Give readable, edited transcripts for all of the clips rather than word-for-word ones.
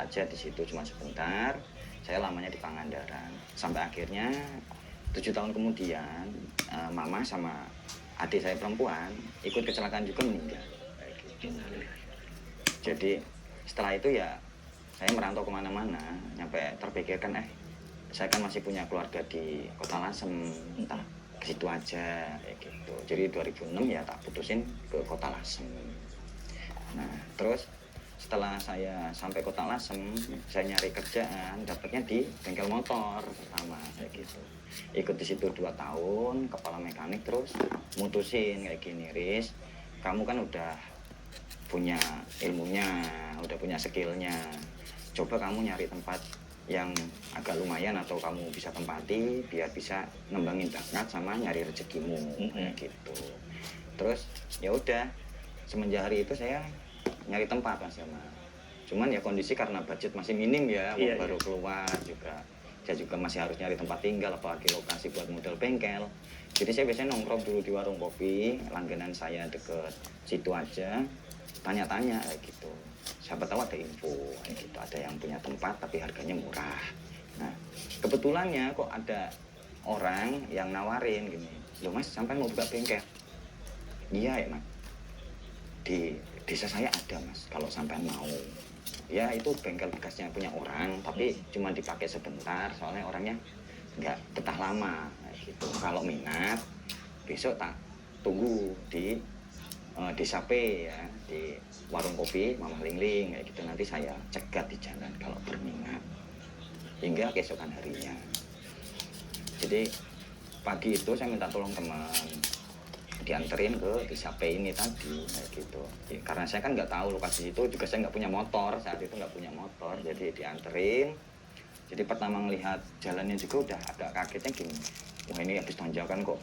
aja di situ cuma sebentar. Saya lamanya di Pangandaran sampai akhirnya 7 tahun kemudian mama sama adik saya perempuan ikut kecelakaan juga meninggal. Gitu. Jadi setelah itu ya saya merantau kemana-mana, nyampe terpikirkan saya kan masih punya keluarga di Kota Lasem, entah ke situ aja kayak gitu. Jadi 2006 ya tak putusin ke Kota Lasem. Nah terus setelah saya sampai Kota Lasem, saya nyari kerjaan, dapatnya di bengkel motor pertama kayak gitu. Ikut di situ 2 tahun, kepala mekanik, terus mutusin kayak gini, Riz, kamu kan udah punya ilmunya, udah punya skillnya, coba kamu nyari tempat yang agak lumayan atau kamu bisa tempati biar bisa ngembangin bakat sama nyari rezekimu gitu. Terus ya udah, semenjak hari itu saya nyari tempat Mas Jamal. Cuman ya kondisi karena budget masih minim ya, baru keluar juga. Saya juga masih harus nyari tempat tinggal, apalagi lokasi buat model bengkel. Jadi saya biasanya nongkrong dulu di warung kopi, langganan saya deket situ aja, tanya-tanya kayak gitu. Siapa tahu ada info kayak gitu, ada yang punya tempat tapi harganya murah. Nah, kebetulannya kok ada orang yang nawarin gini, loh Mas, sampai mau buka bengkel? Iya ya Mas, di desa saya ada Mas, kalau sampai mau. Ya itu bengkel bekasnya punya orang, tapi cuma dipakai sebentar, soalnya orangnya nggak betah lama gitu. Kalau minat, besok tak tunggu di Desa P ya, di warung kopi Mamah Lingling kayak gitu. Nanti saya cegat di jalan kalau berminat hingga keesokan harinya. Jadi pagi itu saya minta tolong teman dianterin ke Desa P ini tadi kayak gitu ya, karena saya kan nggak tahu lokasi itu, juga saya nggak punya motor saat itu, nggak punya motor, jadi dianterin. Jadi pertama ngelihat jalannya juga udah agak kagetnya gini, wah ini habis tanjakan kok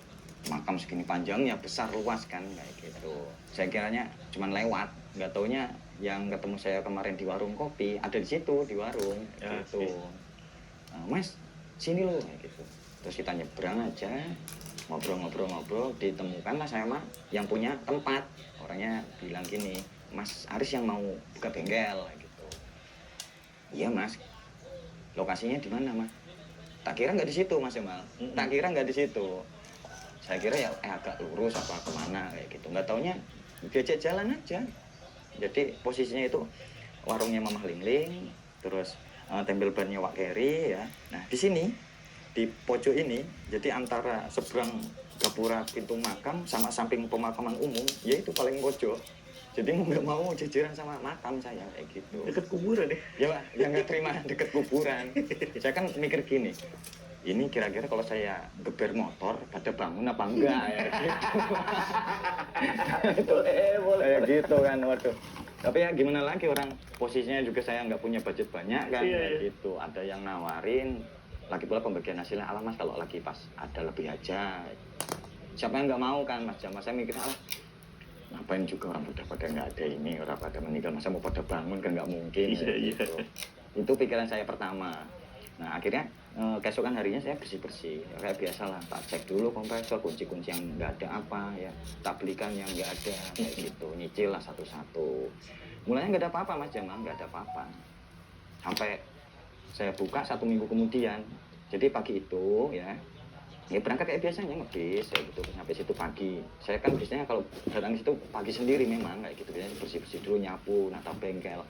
makam segini panjangnya, besar luas kan kayak gitu. Saya kiranya cuman lewat, nggak taunya yang ketemu saya kemarin di warung kopi ada di situ di warung ya, gitu. Mas sini loh kayak gitu. Terus kita nyebrang aja, ngobrol-ngobrol, ditemukanlah sama yang punya tempat. Orangnya bilang gini, Mas Aris yang mau buka bengkel gitu. Iya Mas, lokasinya di mana Mas? Tak kira nggak di situ Mas Jamal, tak kira nggak di situ. Saya kira ya agak lurus apa kemana kayak gitu, nggak taunya diajak jalan aja. Jadi posisinya itu warungnya Mamah Lingling, terus tempel bannya Wak Keri ya. Nah di sini di pojok ini, jadi antara seberang gapura pintu makam sama samping pemakaman umum, yaitu paling pojok. Jadi mau nggak mau jajaran sama makam saya kayak gitu. Deket kuburan deh. Ya Pak, yang nggak terima deket kuburan. Saya kan mikir gini, ini kira-kira kalau saya geber motor pada bangun apa enggak ya gitu. Boleh ya gitu kan, waduh. Tapi ya gimana lagi, orang posisinya juga saya nggak punya budget banyak kan, gitu. Ada yang nawarin, lagi pula pembagian hasilnya, alah Mas kalau lagi pas ada lebih aja. Siapa yang nggak mau kan Mas Jamal, saya mikir alah ngapain juga orang udah pada nggak ada ini, orang pada meninggal, masa mau pada bangun kan nggak mungkin gitu. Itu pikiran saya pertama. Nah akhirnya keesokan harinya saya bersih-bersih kayak biasa lah, tak cek dulu kompresor, kunci-kunci yang nggak ada apa ya, tak belikan yang nggak ada kayak gitu, nyicil lah satu-satu. Mulanya nggak ada apa-apa Mas Jamal, nggak ada apa-apa sampai saya buka 1 minggu kemudian. Jadi pagi itu ya berangkat kayak biasanya ngebis kayak gitu sampai situ pagi. Saya kan biasanya kalau datang situ pagi sendiri memang kayak gitu, biasanya bersih-bersih dulu, nyapu, nata bengkel.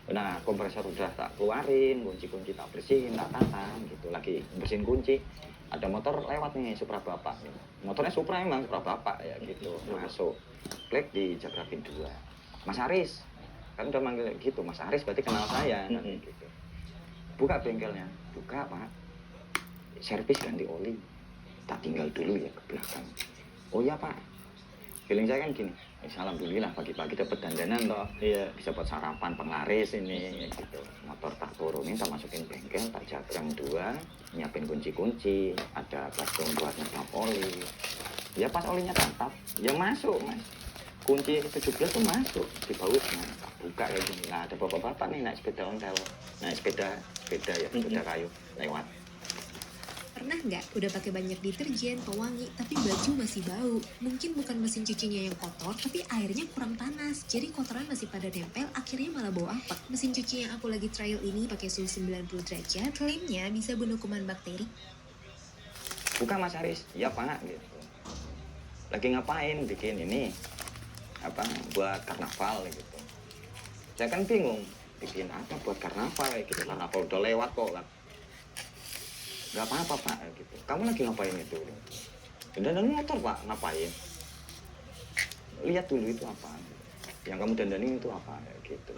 Nah kompresor udah tak keluarin, kunci-kunci tak bersihin, tak tata gitu. Lagi bersihin kunci, ada motor lewat nih, Supra Bapak gitu. Motornya Supra emang, Supra Bapak ya gitu. Masuk klik di Jabrakin 2, Mas Aris kan udah manggil gitu, Mas Aris berarti kenal saya kan gitu. Buka bengkelnya, buka Pak, servis ganti oli. Tak tinggal dulu ya ke belakang. Oh ya Pak, feeling saya kan gini, alhamdulillah pagi-pagi dapat dandanan toh, bisa buat sarapan penglaris ini gitu. Motor tak turunin, tak masukin bengkel, tak jabrang 2, nyiapin kunci-kunci, ada baskom buat nyetap oli. Ya pas olinya tantap, ya masuk Mas. Kunci 17 tuh masuk di bautnya, tak buka kayak gini. Nah ada bapak-bapak nih naik sepeda ontel, naik sepeda ya, sepeda kayu lewat. Pernah nggak udah pakai banyak deterjen, pewangi, tapi baju masih bau? Mungkin bukan mesin cucinya yang kotor, tapi airnya kurang panas. Jadi kotoran masih pada nempel, akhirnya malah bau apek. Mesin cuci yang aku lagi trial ini pakai suhu 90 derajat, klaimnya bisa bunuh kuman bakteri. Buka Mas Aris, ya Pak gitu. Lagi ngapain bikin ini? Apa buat karnaval gitu. Saya kan bingung, bikin apa buat karnaval gitu. Karnaval udah lewat kok. Gak apa-apa Pak gitu. Kamu lagi ngapain itu? Dandan motor Pak, ngapain? Lihat dulu itu apa. Yang kamu dandanin itu apa gitu.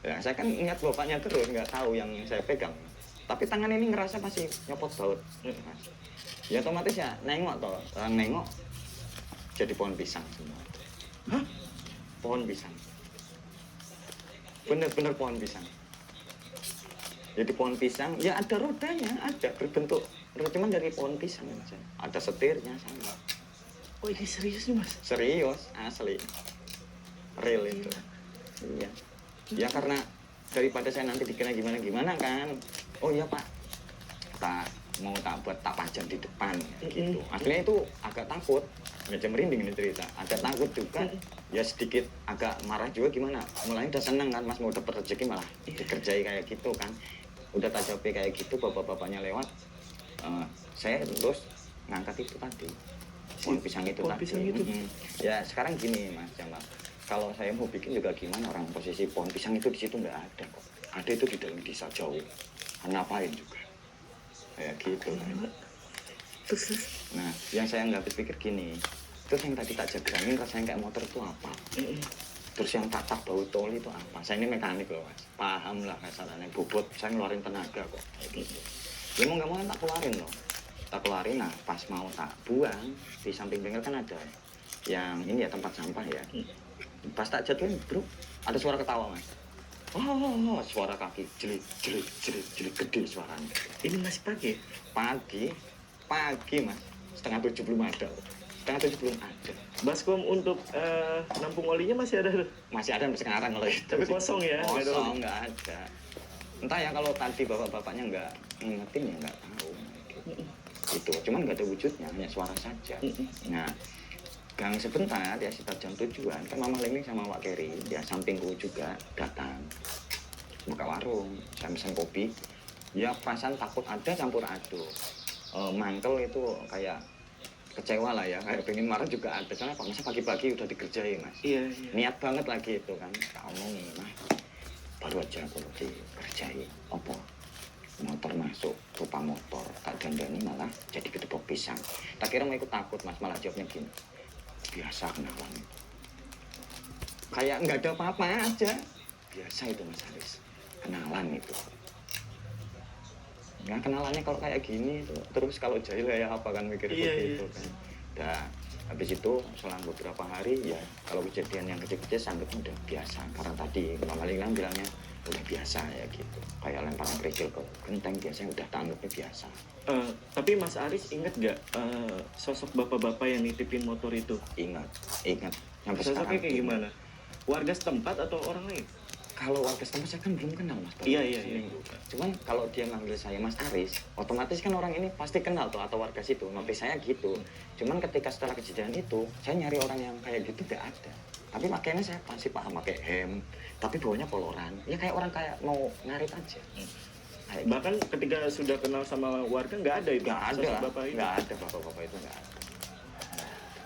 Ya, saya kan ingat bapaknya terus, nggak tahu yang saya pegang. Tapi tangan ini ngerasa masih nyopot baut. Ya otomatis ya nengok toh, orang nengok jadi pohon pisang semua. Hah? Pohon pisang. Bener-bener pohon pisang. Jadi pohon pisang, ya ada rodanya, ada berbentuk, cuman dari pohon pisang aja. Ada setirnya sama. Oh ini serius nih Mas? Serius, asli. Real itu. Iya. Ya karena daripada saya nanti dikira gimana-gimana kan. Oh iya Pak, mau tak buat tak pajang di depan gitu. Aslinya itu agak takut. Aja merinding ini cerita. Agak takut juga. Ya sedikit agak marah juga gimana. Mulai udah seneng kan Mas mau dapat rezeki malah dikerjai kayak gitu kan. Udah tak jawab kayak gitu bapak-bapaknya lewat. Saya terus ngangkat itu tadi. Pohon pisang itu pohon tadi. pisang itu. Ya sekarang gini Mas Jamal. Kalau saya mau bikin juga gimana, orang posisi pohon pisang itu di situ nggak ada kok. Ada itu di dalam desa jauh. Ngapain juga. Kayak gitu. Terus Nah, yang saya nggak habis pikir gini. Terus yang tadi tak jagangin rasanya kayak motor itu apa? Terus yang tak bau toli itu apa? Saya ini mekanik loh Mas. Paham lah kasarnya. Bobot saya ngeluarin tenaga kok. Kayak gitu. Ya mau nggak mau kan tak keluarin loh. Tak keluarin, nah pas mau tak buang di samping bengkel kan ada yang ini ya tempat sampah ya. Pas tak jatuhin bro, ada suara ketawa Mas. Oh, suara kaki jelit gede suaranya. ini masih pagi? Pagi Mas, setengah 7 belum ada. Setengah 7 belum ada. Baskom untuk nampung olinya masih ada? Masih ada sampai sekarang kalau itu. Tapi kosong ya? Kosong, nggak ada. Entah ya kalau tadi bapak-bapaknya nggak ngingetin ya nggak tahu. Gitu. Cuman nggak ada wujudnya, hanya suara saja. Nah, gang sebentar ya sekitar jam 7-an kan Mama Lemi sama Wak Keri ya sampingku juga datang buka warung, saya pesan kopi. Ya perasaan takut ada campur aduk. Mangkel itu kayak kecewa lah ya, kayak pengen marah juga ada. Soalnya Pak masa pagi-pagi udah dikerjain Mas. Iya. Niat banget lagi itu kan. Kamu nih Mas, baru aja aku dikerjain. Apa? Motor masuk, rupa motor. Tak dandani malah jadi ketepok pisang. Tak kira mau ikut takut Mas, malah jawabnya gini. Biasa kenalan. Kayak nggak ada apa-apa aja. Biasa itu Mas Haris. Kenalan itu. Nah kenalannya kalau kayak gini tuh, terus kalau jahil kayak apa kan mikir begitu kan. Nah habis itu selang beberapa hari ya kalau kejadian yang kecil-kecil sanggupnya udah biasa. Karena tadi Mama Lili kan bilangnya udah biasa ya gitu. Kayak lemparan kerikil ke genteng biasanya udah tanggapnya biasa. Tapi Mas Aris inget gak sosok bapak-bapak yang nitipin motor itu? Ingat. Sampai Sosoknya sekarang kayak gimana? Warga setempat atau orang lain? Kalau warga setempat saya kan belum kenal Mas. Iya. Cuman kalau dia manggil saya Mas Aris, otomatis kan orang ini pasti kenal tuh atau warga situ. Notis saya gitu. Cuman ketika setelah kejadian itu, saya nyari orang yang kayak gitu gak ada. Tapi makanya saya pasti paham pakai hem, tapi bawanya poloran. Ya kayak orang kayak mau ngarit aja. Kayak Bahkan ketika sudah kenal sama warga nggak ada itu? nggak ada, sosok bapak itu? nggak ada bapak-bapak itu nggak ada.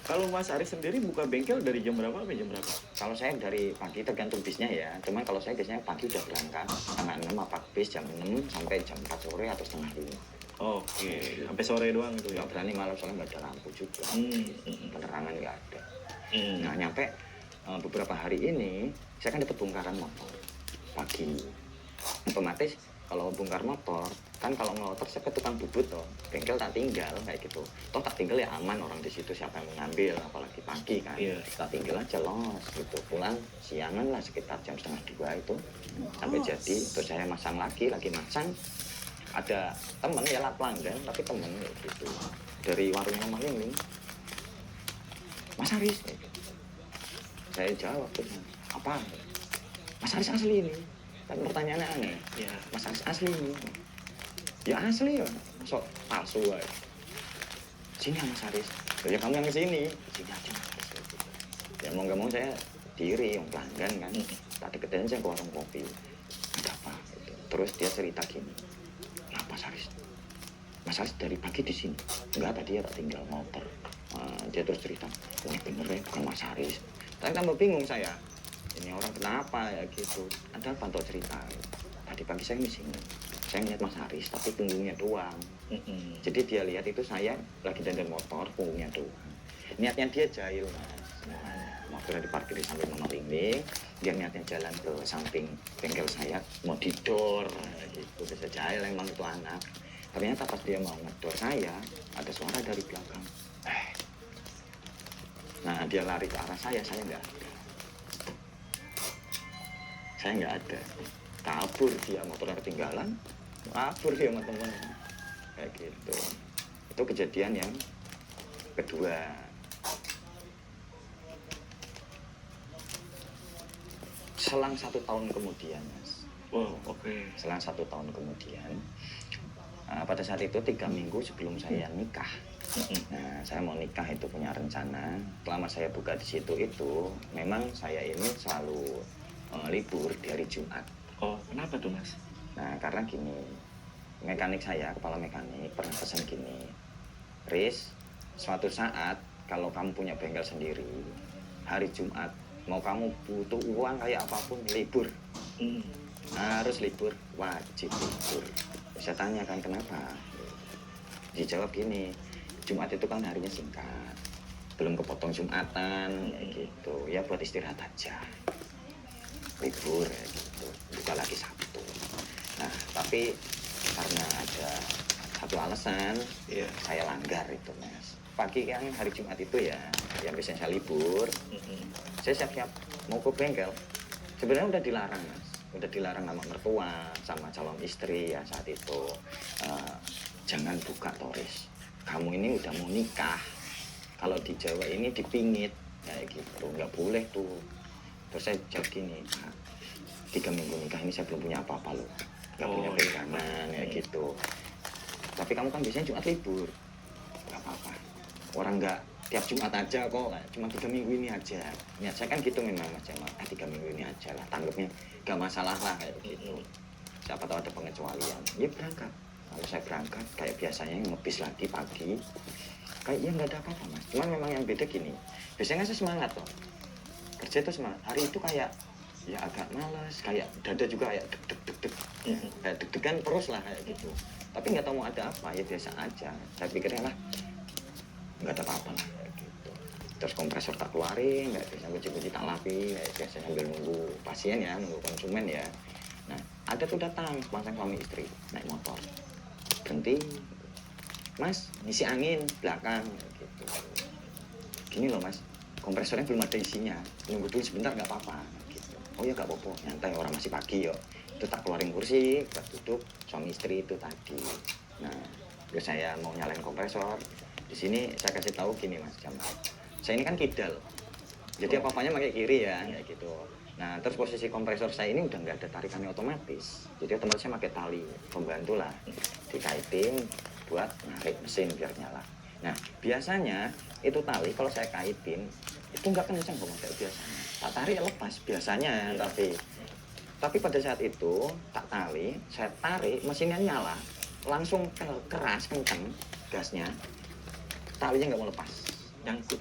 Kalau Mas Aris sendiri buka bengkel dari jam berapa sampai jam berapa? Kalau saya dari pagi tergantung bisnya ya. Cuman kalau saya biasanya pagi udah berangkat setengah 6 apa bis jam 6 sampai jam 4 sore atau setengah 5. Oke, sampai sore doang itu ya? Nggak berani malam soalnya nggak ada lampu juga. Penerangan nggak ada. Nah nyampe beberapa hari ini saya kan dapat bongkaran motor pagi. Otomatis kalau bongkar motor kan kalau ngotor saya ke tukang bubut toh, bengkel tak tinggal kayak gitu. Toh tak tinggal ya aman orang di situ siapa yang mengambil apalagi pagi kan. Iya. Tak tinggal aja los gitu. Pulang siangan lah sekitar jam setengah 2 itu sampai jadi. Terus saya masang lagi masang. Ada temen ya lah pelanggan tapi temen gitu dari warungnya Mama Lili. Mas Aris kayak gitu. Saya jawab tuh apa? Mas Aris asli ini. Kan pertanyaannya aneh. Iya. Mas Aris asli ini. Ya asli ya, sok palsu aja. Sini Mas Haris, ya kamu yang kesini, sini aja Mas Haris. Ya mau nggak mau saya diri, yang pelanggan kan. Tadi ketemu saya ke warung kopi, ada apa? Gitu. Terus dia cerita gini, kenapa Mas Haris? Mas Haris dari pagi di sini, enggak tadi ya tak tinggal motor. Dia terus cerita, oh ini bener ya bukan Mas Haris. Tapi tambah bingung saya, ini orang kenapa ya gitu, ada apa tuh cerita? Tadi pagi saya di sini, saya ngeliat Mas Haris tapi punggungnya doang. Jadi dia lihat itu saya lagi dandan motor, punggungnya doang. Niatnya dia jahil Mas. Motornya diparkir di samping nomor ini, dia niatnya jalan ke samping bengkel saya, mau didor gitu. Bisa jahil emang itu anak. Ternyata pas dia mau ngedor saya, ada suara dari belakang. Nah dia lari ke arah saya nggak ada. Saya nggak ada. Kabur dia, motornya ketinggalan, kabur dia sama temennya. Kayak gitu. Itu kejadian yang kedua. Selang 1 tahun kemudian, Mas. Wow, oke. Selang 1 tahun kemudian, pada saat itu 3 minggu sebelum saya nikah. Nah, saya mau nikah itu punya rencana. Selama saya buka di situ itu, memang saya ini selalu libur di hari Jumat. Oh, kenapa tuh Mas? Nah, karena gini, mekanik saya, kepala mekanik, pernah pesan gini, Riz, suatu saat kalau kamu punya bengkel sendiri, hari Jumat, mau kamu butuh uang kayak apapun, libur. Harus libur, wajib libur. Saya tanyakan kenapa? Dijawab gini, Jumat itu kan harinya singkat, belum kepotong Jumatan, kayak gitu. Ya buat istirahat aja, libur kayak gitu. Buka lagi Sabtu. Nah, tapi karena ada satu alasan, saya langgar itu Mas. Pagi kan hari Jumat itu ya, yang biasanya saya libur, saya siap-siap mau ke bengkel. Sebenarnya udah dilarang Mas, udah dilarang sama mertua, sama calon istri ya saat itu. Jangan buka Toris, kamu ini udah mau nikah. Kalau di Jawa ini dipingit, kayak gitu, nggak boleh tuh. Terus saya jawab gini, 3 minggu nikah ini saya belum punya apa-apa loh, nggak punya pegangan kayak gitu. Tapi kamu kan biasanya Jumat libur, nggak apa-apa. Orang nggak tiap Jumat aja kok, cuma 3 minggu ini aja. Niat saya kan gitu memang Mas Jamal, 3 minggu ini aja lah, tanggapnya nggak masalah lah kayak gitu. Siapa tahu ada pengecualian, ya berangkat. Kalau saya berangkat kayak biasanya ngebis lagi pagi, kayak ya nggak ada apa-apa Mas. Cuman memang yang beda gini, biasanya saya semangat loh, kerja itu semangat. Hari itu kayak ya agak malas, kayak dada juga kayak deg-deg, kayak deg-degan terus lah kayak gitu. Tapi nggak tahu mau ada apa, ya biasa aja. Saya pikirnya lah nggak ada apa-apa lah kayak gitu. Terus kompresor tak keluarin, nggak biasa kunci-kunci tak lapi, kayak biasa sambil nunggu pasien ya, nunggu konsumen ya. Nah ada tuh datang pasang suami istri naik motor, berhenti, Mas ngisi angin belakang gitu. Gini loh Mas, kompresornya belum ada isinya, nunggu dulu sebentar nggak apa-apa gitu. Oh ya nggak apa-apa, nyantai, orang masih pagi yo. Itu tak keluarin kursi, buat duduk suami istri itu tadi. Nah terus saya mau nyalain kompresor. Di sini saya kasih tahu gini Mas Jamal, saya ini kan kidal, jadi apa-apanya pakai kiri ya kayak gitu. Nah terus posisi kompresor saya ini udah nggak ada tarikannya otomatis, jadi otomatis saya pakai tali pembantu lah, dikaitin buat narik mesin biar nyala. Nah biasanya itu tali kalau saya kaitin itu nggak kencang kok Mas, biasanya tak tarik lepas biasanya. Tapi pada saat itu tak tali, saya tarik, mesinnya nyala, langsung keras kencang gasnya, talinya nggak mau lepas, nyangkut.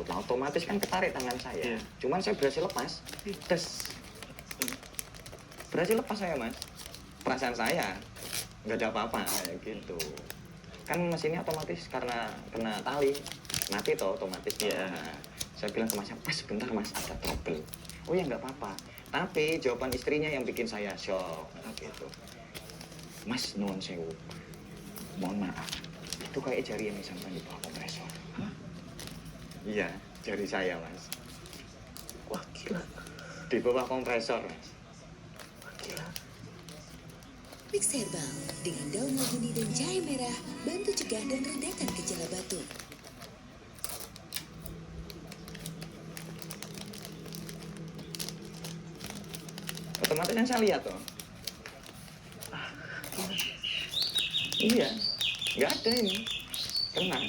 Nah otomatis kan ketarik tangan saya. Cuman saya berhasil lepas, berhasil lepas saya Mas. Perasaan saya nggak ada apa-apa kayak gitu. Kan mesinnya otomatis karena kena tali mati toh otomatis. Nah, saya bilang ke Mas sebentar Mas, ada trouble. Oh ya nggak apa-apa. Tapi jawaban istrinya yang bikin saya shock gitu. Mas nuwun sewu, mohon maaf, itu kayak jari yang sampai di bawah kompresor. Iya, jari saya Mas. Wah gila. Di bawah kompresor Mas. Wah gila. Mix Herbal dengan daun mahuni dan jahe merah bantu cegah dan redakan gejala batuk. Otomatis kan saya lihat tuh. Iya, nggak ada ini. Kena.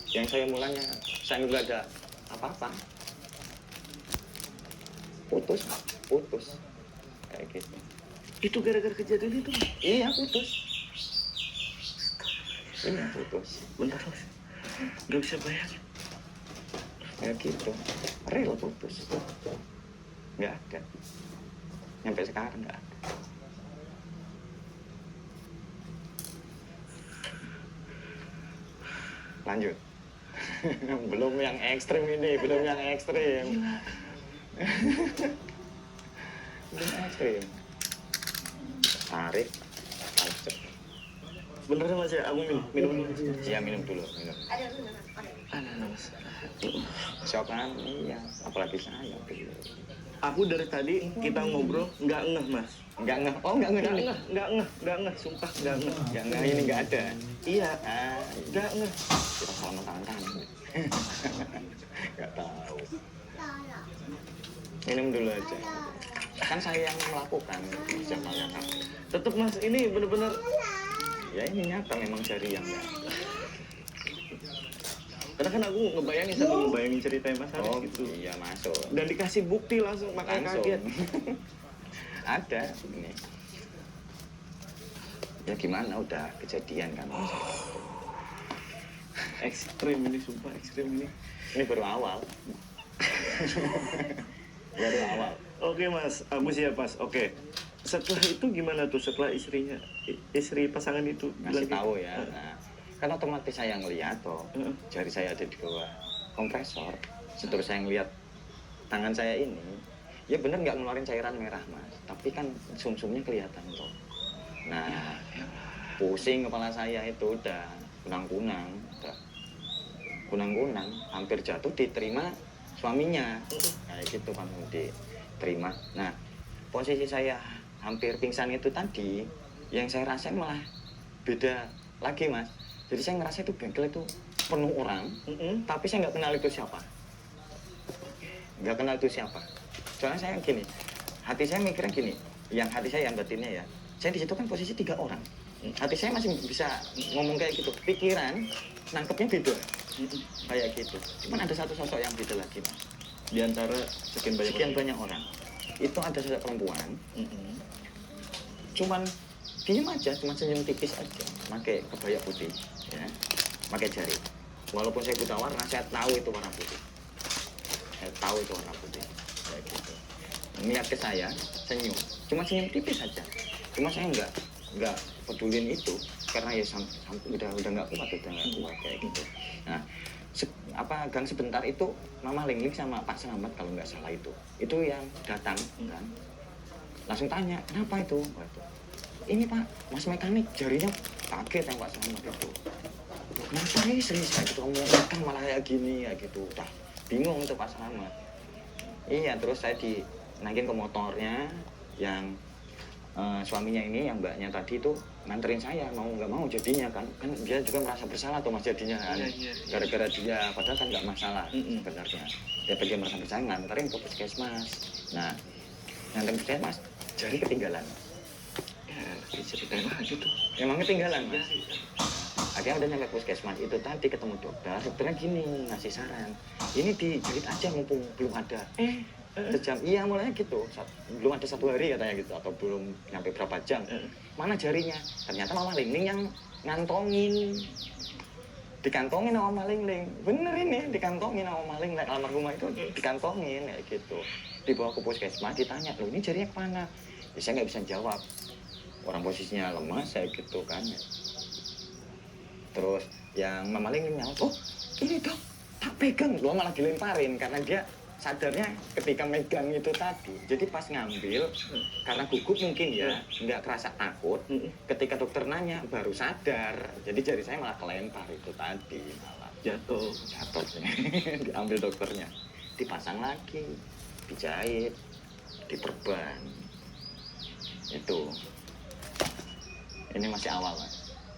Yang saya mulanya, saya nggak ada apa-apa. Putus, putus. Kayak gitu. Itu gara-gara kejadian itu, Mas? Iya, putus. Iya, putus. Bentar, Mas. Gak bisa bayangin. Kayak gitu. Real putus. Nggak ada. Sampai sekarang nggak ada. Lanjut. Belum yang ekstrim ini, belum yang ekstrim. Belum ekstrim. Tarik, tancap. Bener Mas ya, aku minum dulu. Iya, minum dulu, minum. Ada Mas. Sopan, iya. Apalagi saya dulu. Aku dari tadi kita ngobrol nggak ngeh Mas. Nggak ngeh, oh nggak ngeh ini. Nggak ngeh, sumpah nggak ngeh. Nggak ngeh ini nggak ada. Iya, Ah, nggak ngeh. kita sama tangan. Nggak tahu. Minum dulu aja. Kan saya yang melakukan, siapa yang tahu. Tetep Mas, ini bener-bener Ya ini nyata memang jari yang nggak. karena kan aku ngebayangin sambil ngebayangin ceritanya Mas Haris Oh gitu. iya masuk. Dan dikasih bukti langsung, makanya Langsung. kaget. Ada ini. Ya gimana udah kejadian kan. Ekstrim ini, sumpah ekstrim ini. Ini baru awal. Baru awal. Oke Mas, aku siap Mas. Oke. Setelah itu gimana tuh? Setelah istri pasangan itu Ngasih bilang tahu gitu? ya. Nah, kan otomatis saya ngeliat toh. Heeh. Jari saya ada di bawah kompresor. Setelah saya ngeliat tangan saya ini, ya bener nggak ngeluarin cairan merah mas. Tapi kan sumsumnya kelihatan toh. Nah, pusing kepala saya itu udah kunang-kunang, udah kunang-kunang, hampir jatuh diterima suaminya. Kayak gitu kan diterima. Nah, posisi saya hampir pingsan itu tadi, yang saya rasain malah beda lagi mas. Jadi saya ngerasa itu bengkel itu penuh orang, tapi saya nggak kenal itu siapa. Nggak kenal itu siapa. Soalnya saya gini, hati saya mikirnya gini, yang hati saya yang batinnya ya, saya di situ kan posisi 3 orang. Hati saya masih bisa ngomong kayak gitu, pikiran nangkepnya beda, kayak gitu. Cuman ada satu sosok yang beda lagi mas. Di antara Sekian banyak orang, itu ada sosok perempuan, cuman diem aja, cuma senyum tipis aja, pakai kebaya putih, ya, pakai jari. Walaupun saya buta warna, saya tahu itu warna putih. Saya tahu itu warna putih, kayak gitu. Niat ke saya, senyum, cuma senyum tipis aja. Cuma saya nggak pedulin itu, karena ya udah nggak kuat, kayak gitu. Nah, gang sebentar itu Mama Lingling sama Pak Selamat kalau nggak salah itu yang datang kan, langsung tanya kenapa itu. Ini Pak, Mas mekanik jarinya kaget yang Pak Selamat itu. Kenapa ini serius kayak gitu, ngomong malah kayak gini ya gitu. Udah bingung tuh Pak Selamat. Iya, terus saya dinaikin ke motornya yang suaminya ini, yang mbaknya tadi itu nganterin saya, mau nggak mau jadinya kan dia juga merasa bersalah tuh mas jadinya kan. Iya. Gara-gara dia, padahal kan nggak masalah sebenarnya. Dia merasa bersalah, nganterin ke puskesmas. Nah, nganterin ke puskesmas, jari ketinggalan. Ya, diceritain aja tuh. Emang ketinggalan mas. Akhirnya udah nyampe puskesmas itu tadi ketemu dokternya gini ngasih saran, ini dijahit aja mumpung belum ada. Sejam, iya mulanya gitu, belum ada 1 hari katanya gitu, atau belum nyampe berapa jam. Mana jarinya? Ternyata Mama Lingling yang ngantongin, dikantongin sama Mama Lingling. Bener ini, dikantongin sama Mama Lingling, almarhumah itu dikantongin kayak gitu. Dibawa ke puskesmas, ditanya, loh ini jarinya kemana? Ya, saya nggak bisa jawab, orang posisinya lemas kayak gitu kan. Terus yang Mama Lingling nyaut, oh ini dok, tak pegang, lo malah dilemparin karena dia sadarnya ketika megang itu tadi. Jadi pas ngambil, karena gugup mungkin ya, nggak kerasa takut. Ketika dokter nanya, baru sadar. Jadi jari saya malah kelempar itu tadi. Malah Jatuh. Diambil dokternya. Dipasang lagi, dijahit, diperban. Itu. Ini masih awal, Mas.